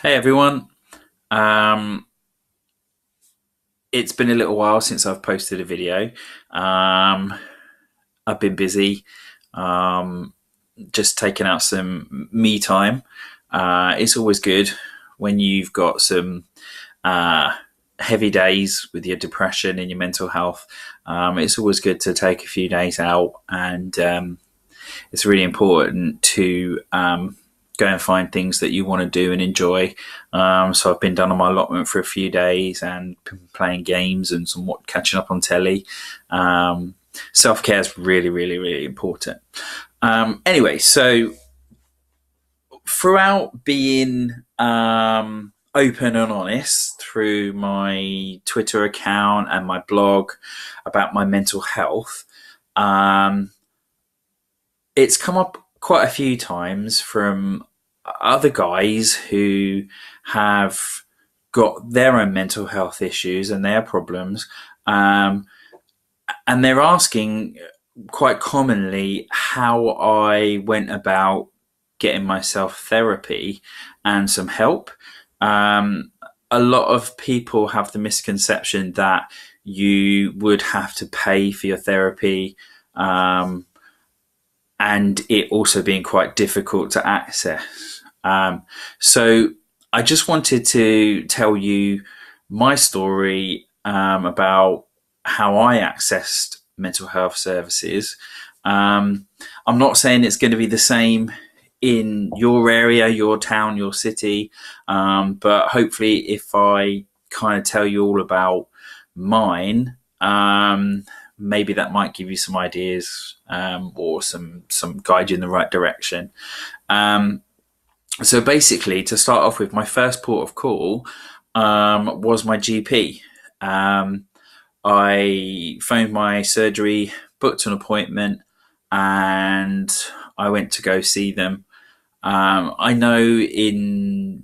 Hey everyone. Um, it's been a little while since I've posted a video. Um, I've been busy, um, just taking out some me time. It's always good when you've got some uh, heavy days with your depression and your mental health. It's always good to take a few days out, and it's really important to go and find things that you want to do and enjoy. So I've been down on my allotment for a few days and been playing games and somewhat catching up on telly. Self care is really, really, really important. Anyway, so throughout being open and honest through my Twitter account and my blog about my mental health, um, it's come up quite a few times from other guys who have got their own mental health issues and their problems, um, and they're asking quite commonly how I went about getting myself therapy and some help. Um, a lot of people have the misconception that you would have to pay for your therapy, um, and it also being quite difficult to access. So I just wanted to tell you my story about how I accessed mental health services. I'm not saying it's going to be the same in your area, your town, your city, but hopefully, if I kind of tell you all about mine, maybe that might give you some ideas, or some guide you in the right direction. Um, so basically, to start off with, my first port of call was my GP. Um, I phoned my surgery, booked an appointment, and I went to go see them. I know in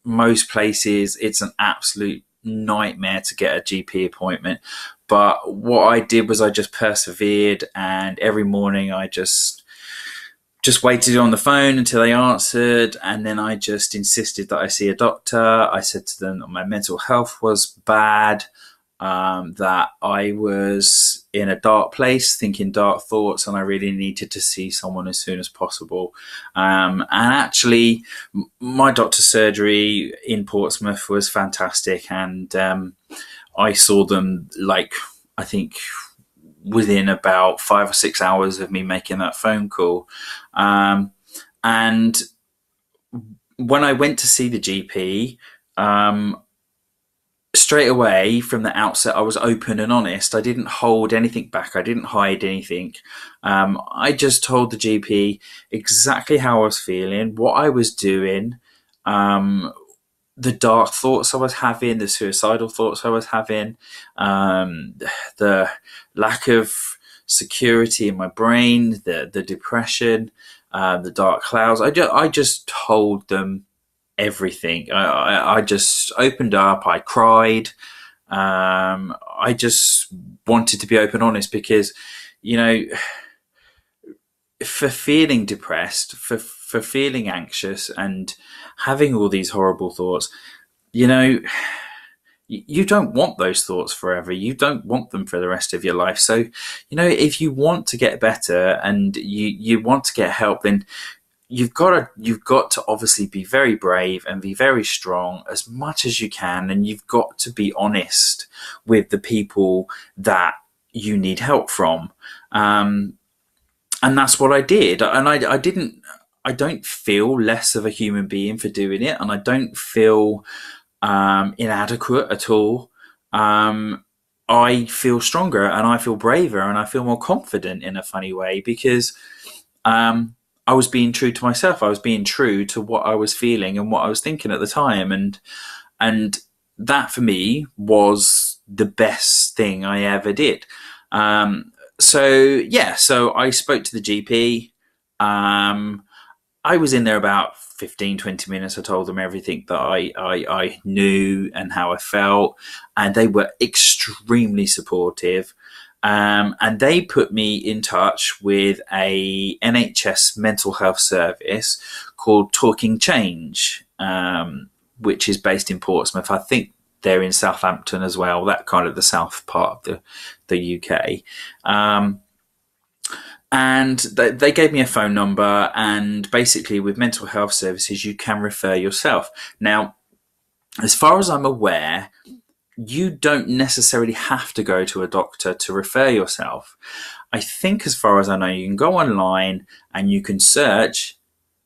most places it's an absolute nightmare to get a GP appointment, but what I did was I just persevered, and every morning I just waited on the phone until they answered, and then I just insisted that I see a doctor. I said to them that my mental health was bad, that I was in a dark place, thinking dark thoughts, and I really needed to see someone as soon as possible. And actually, my doctor's surgery in Portsmouth was fantastic, and I saw them, like, I think within about 5 or 6 hours of me making that phone call. And when I went to see the GP, straight away from the outset, I was open and honest. I didn't hold anything back. I didn't hide anything. I just told the GP exactly how I was feeling, what I was doing, um, the dark thoughts I was having, the suicidal thoughts I was having, the lack of security in my brain, the depression, the dark clouds. I just told them everything. I just opened up. I cried. I just wanted to be open, honest, because you know, for feeling depressed, for feeling anxious, and having all these horrible thoughts, you know, you don't want those thoughts forever. You don't want them for the rest of your life. So, if you want to get better and you want to get help, then you've got to obviously be very brave and be very strong as much as you can, and you've got to be honest with the people that you need help from. And that's what I did. And I don't feel less of a human being for doing it, and I don't feel inadequate at all. I feel stronger, and I feel braver, and I feel more confident in a funny way, because I was being true to myself. I was being true to what I was feeling and what I was thinking at the time, and that for me was the best thing I ever did. So I spoke to the GP. I was in there about 15, 20 minutes. I told them everything that I knew and how I felt, and they were extremely supportive. And they put me in touch with a NHS mental health service called Talking Change. which is based in Portsmouth. I think they're in Southampton as well, that kind of the south part of the UK. And they gave me a phone number, and basically with mental health services, you can refer yourself. Now, as far as I'm aware, you don't necessarily have to go to a doctor to refer yourself. I think, as far as I know, you can go online and you can search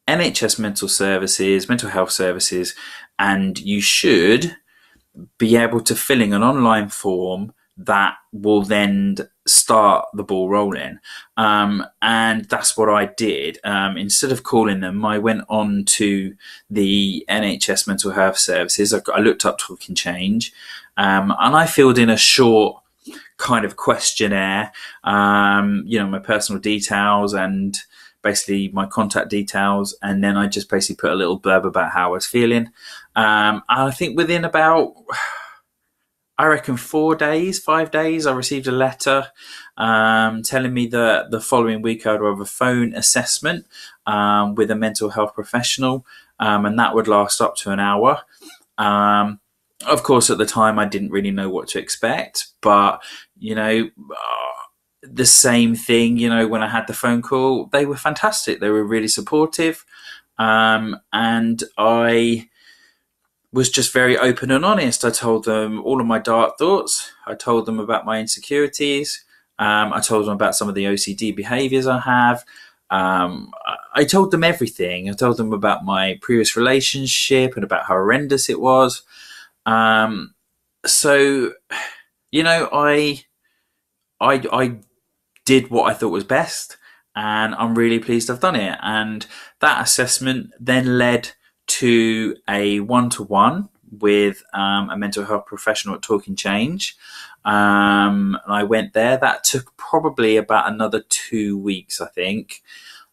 NHS mental health services, and you should be able to fill in an online form that will then start the ball rolling. And that's what I did. Instead of calling them, I went on to the NHS mental health services. I looked up Talking Change, and I filled in a short kind of questionnaire, my personal details and basically my contact details, and then I just basically put a little blurb about how I was feeling. I think within about, I reckon 5 days, I received a letter telling me that the following week I'd have a phone assessment with a mental health professional, and that would last up to an hour. Of course, at the time, I didn't really know what to expect, but, the same thing, when I had the phone call, they were fantastic. They were really supportive. And I was just very open and honest. I told them all of my dark thoughts. I told them about my insecurities. I told them about some of the OCD behaviors I have. I told them everything. I told them about my previous relationship and about how horrendous it was. So, I did what I thought was best, and I'm really pleased I've done it. And that assessment then led to a one-to-one with a mental health professional at Talking Change. And I went there. That took probably about another 2 weeks, I think.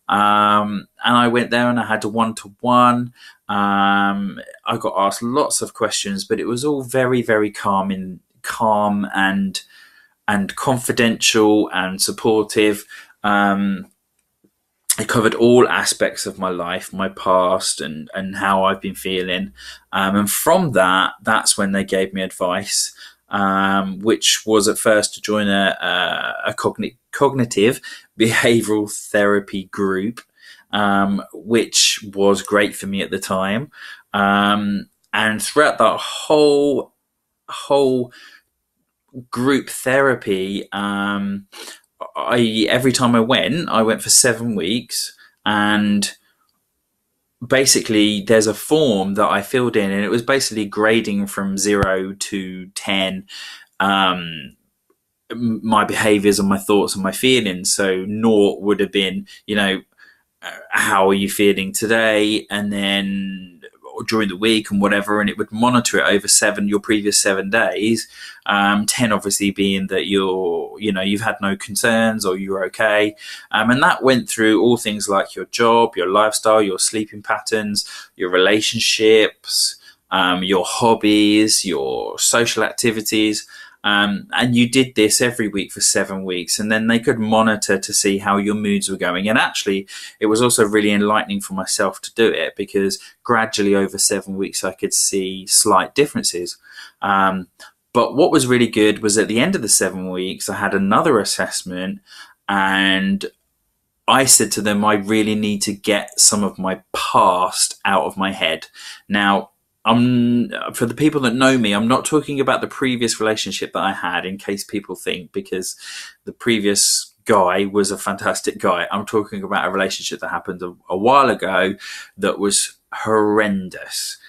And I went there and I had a one-to-one. I got asked lots of questions, but it was all very, very calm and confidential and supportive. It covered all aspects of my life, my past, and how I've been feeling. And from that's when they gave me advice, which was at first to join a cognitive behavioral therapy group, which was great for me at the time. And throughout that whole group therapy, every time I went for 7 weeks, and basically there's a form that I filled in, and it was basically grading from 0 to 10 my behaviors and my thoughts and my feelings. So 0 would have been, how are you feeling today, and then during the week and whatever, and it would monitor it over your previous 7 days. 10 obviously being that you've had no concerns or you're okay. And that went through all things like your job, your lifestyle, your sleeping patterns, your relationships, your hobbies, your social activities. And you did this every week for 7 weeks, and then they could monitor to see how your moods were going. And actually, it was also really enlightening for myself to do it, because gradually over 7 weeks, I could see slight differences. But what was really good was at the end of the 7 weeks, I had another assessment, and I said to them, I really need to get some of my past out of my head. Now, for the people that know me, I'm not talking about the previous relationship that I had, in case people think, because the previous guy was a fantastic guy. I'm talking about a relationship that happened a while ago that was horrendous.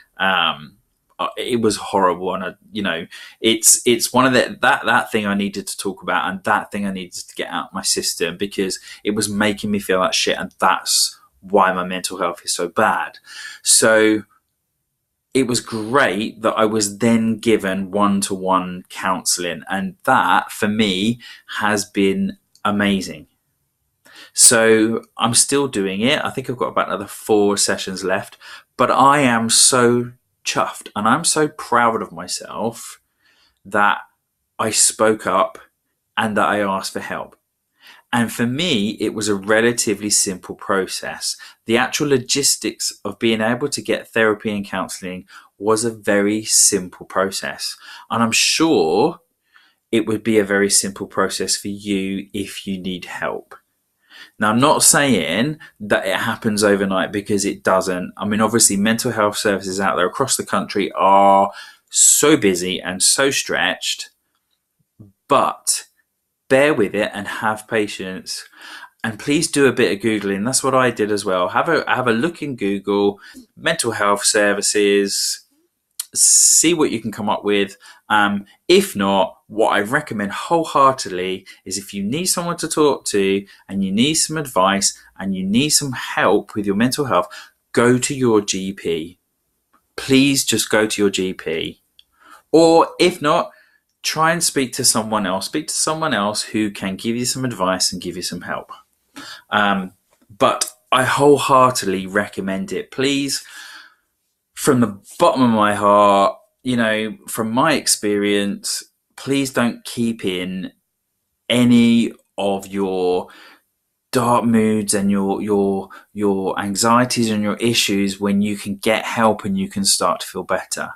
It was horrible, and it's one of that thing I needed to talk about, and that thing I needed to get out of my system, because it was making me feel like shit, and that's why my mental health is so bad. So it was great that I was then given one-to-one counselling, and that for me has been amazing. So I'm still doing it. I think I've got about another 4 sessions left, but I am so chuffed and I'm so proud of myself that I spoke up and that I asked for help. And for me, it was a relatively simple process. The actual logistics of being able to get therapy and counseling was a very simple process. And I'm sure it would be a very simple process for you if you need help. Now, I'm not saying that it happens overnight, because it doesn't. I mean, obviously, mental health services out there across the country are so busy and so stretched, but bear with it and have patience. And please do a bit of Googling. That's what I did as well. Have a look in Google, mental health services, see what you can come up with. If not, what I recommend wholeheartedly is, if you need someone to talk to and you need some advice and you need some help with your mental health, go to your GP. Please just go to your GP. Or if not, try and speak to someone else. Speak to someone else who can give you some advice and give you some help. But I wholeheartedly recommend it. Please, from the bottom of my heart, from my experience, please don't keep in any of your dark moods and your anxieties and your issues when you can get help and you can start to feel better.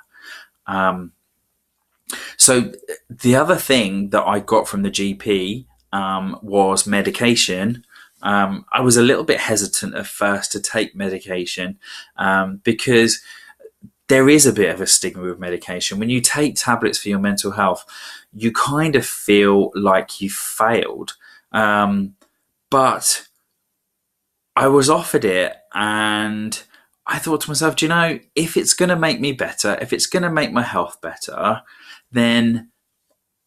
So the other thing that I got from the GP was medication. I was a little bit hesitant at first to take medication because there is a bit of a stigma with medication. When you take tablets for your mental health, you kind of feel like you failed. But I was offered it, and I thought to myself, if it's going to make me better, if it's going to make my health better, then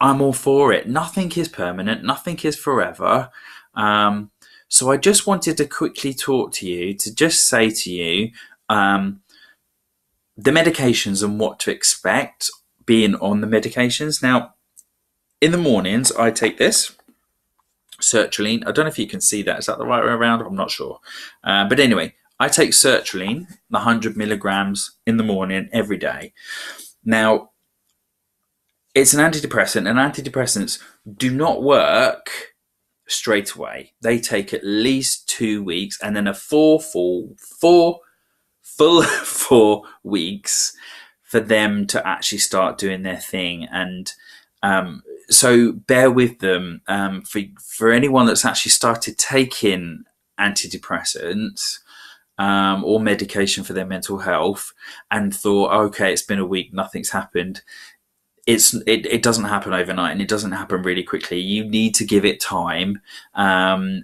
I'm all for it. Nothing is permanent. Nothing is forever. So I just wanted to quickly talk to you, to just say to you, the medications and what to expect being on the medications. Now, in the mornings, I take this sertraline. I don't know if you can see that. Is that the right way around? I'm not sure. But anyway, I take sertraline, 100 milligrams in the morning every day. Now, it's an antidepressant, and antidepressants do not work straight away. They take at least 2 weeks, and then a full 4 weeks for them to actually start doing their thing. And so bear with them. For anyone that's actually started taking antidepressants or medication for their mental health and thought, okay, it's been a week, nothing's happened. It doesn't happen overnight, and it doesn't happen really quickly. You need to give it time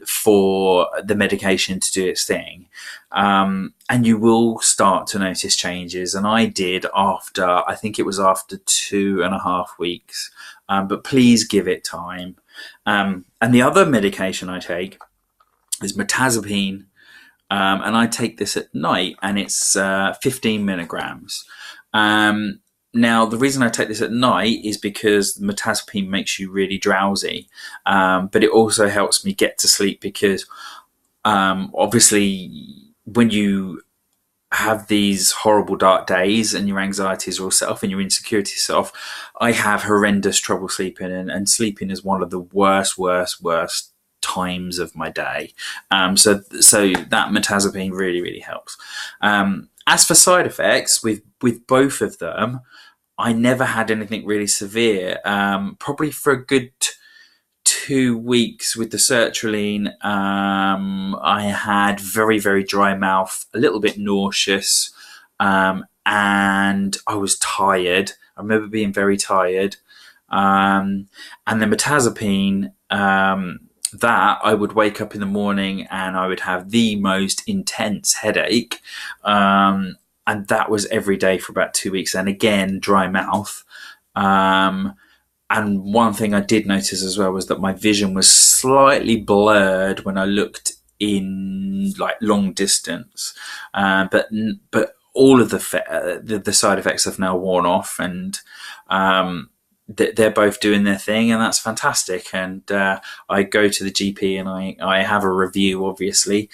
for the medication to do its thing. And you will start to notice changes. And I did I think it was after 2.5 weeks. But please give it time. And the other medication I take is mirtazapine. And I take this at night, and it's 15 milligrams. Now, the reason I take this at night is because mirtazapine makes you really drowsy, but it also helps me get to sleep because obviously when you have these horrible dark days and your anxieties are all set off and your insecurities set off, I have horrendous trouble sleeping, and sleeping is one of the worst times of my day. So that mirtazapine really, really helps. As for side effects, with both of them, I never had anything really severe. Probably for a good 2 weeks with the sertraline, I had very, very dry mouth, a little bit nauseous, and I was tired. I remember being very tired. And the mirtazapine, that I would wake up in the morning and I would have the most intense headache. And that was every day for about 2 weeks. And again, dry mouth. And one thing I did notice as well was that my vision was slightly blurred when I looked in like long distance. But all of the side effects have now worn off, and they're both doing their thing, and that's fantastic. And I go to the GP and I have a review, obviously.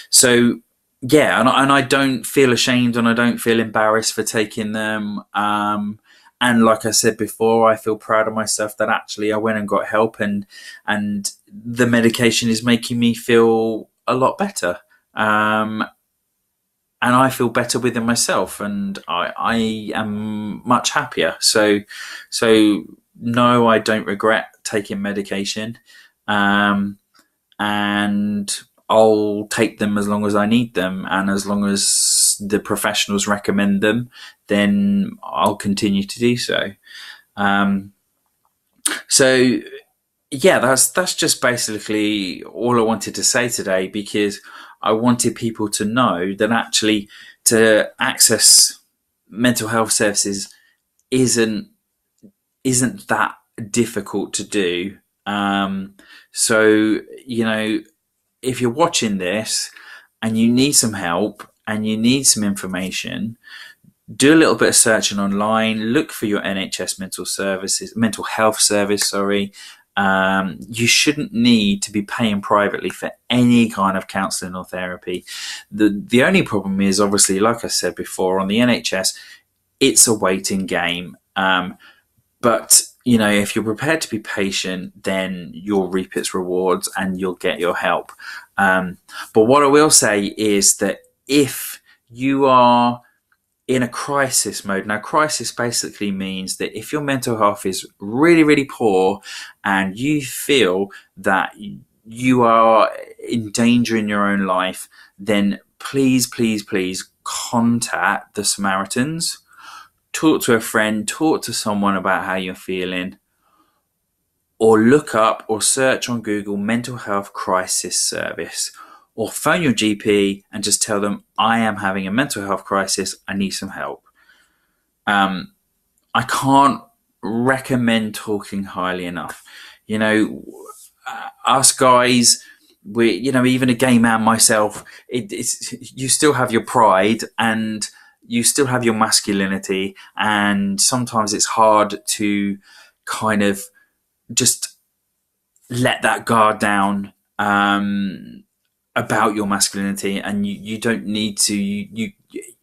So yeah, and I don't feel ashamed and I don't feel embarrassed for taking them. And and like I said before, I feel proud of myself that actually I went and got help, and the medication is making me feel a lot better. And I feel better within myself, and I am much happier. So no, I don't regret taking medication, and I'll take them as long as I need them, and as long as the professionals recommend them, then I'll continue to do so. Um, so yeah, that's just basically all I wanted to say today, because I wanted people to know that actually to access mental health services isn't isn't that difficult to do. So if you're watching this and you need some help and you need some information, do a little bit of searching online. Look for your NHS mental health service. Sorry, you shouldn't need to be paying privately for any kind of counselling or therapy. The only problem is, obviously, like I said before, on the NHS, it's a waiting game. But if you're prepared to be patient, then you'll reap its rewards and you'll get your help. But what I will say is that if you are in a crisis mode. Now, crisis basically means that if your mental health is really, really poor and you feel that you are in danger in your own life, then please, please, please contact the Samaritans. Talk to a friend, talk to someone about how you're feeling, or look up or search on Google mental health crisis service. Or phone your GP and just tell them, I am having a mental health crisis, I need some help. I can't recommend talking highly enough. Us guys, even a gay man myself, you still have your pride and you still have your masculinity, and sometimes it's hard to kind of just let that guard down about your masculinity, and you don't need to.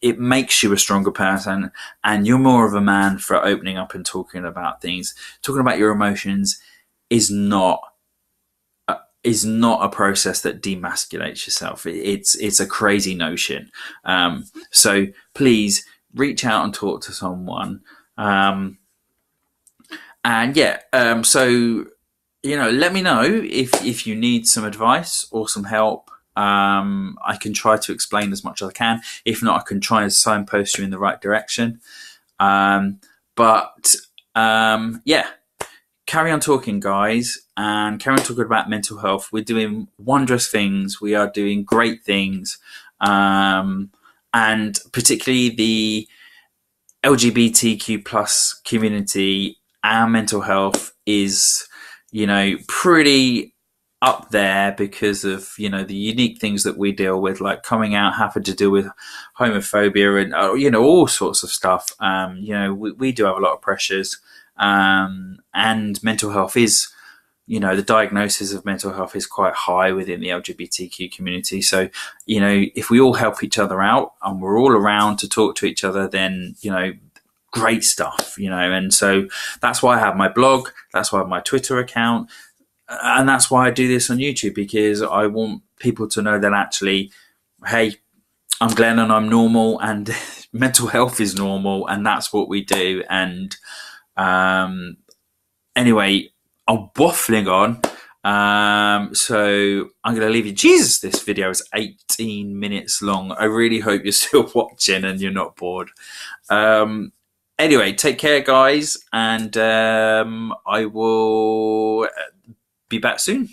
It makes you a stronger person, and you're more of a man for opening up and talking about things. Talking about your emotions is not a process that demasculates yourself. It's a crazy notion. So please reach out and talk to someone. So let me know if you need some advice or some help. I can try to explain as much as I can. If not, I can try and signpost you in the right direction. Carry on talking, guys, and carry on talking about mental health. We're doing wondrous things. We are doing great things. And particularly the LGBTQ plus community, our mental health is, pretty up there because of, the unique things that we deal with, like coming out, having to deal with homophobia and, all sorts of stuff. We do have a lot of pressures, and mental health is, the diagnosis of mental health is quite high within the LGBTQ community. So, if we all help each other out and we're all around to talk to each other, then, great stuff, and so that's why I have my blog, that's why I have my Twitter account, and that's why I do this on YouTube, because I want people to know that actually, hey, I'm Glenn and I'm normal, and mental health is normal, and that's what we do. And anyway, I'm waffling on. So I'm going to leave you. Jesus, this video is 18 minutes long. I really hope you're still watching and you're not bored. Anyway, take care, guys, and I will be back soon.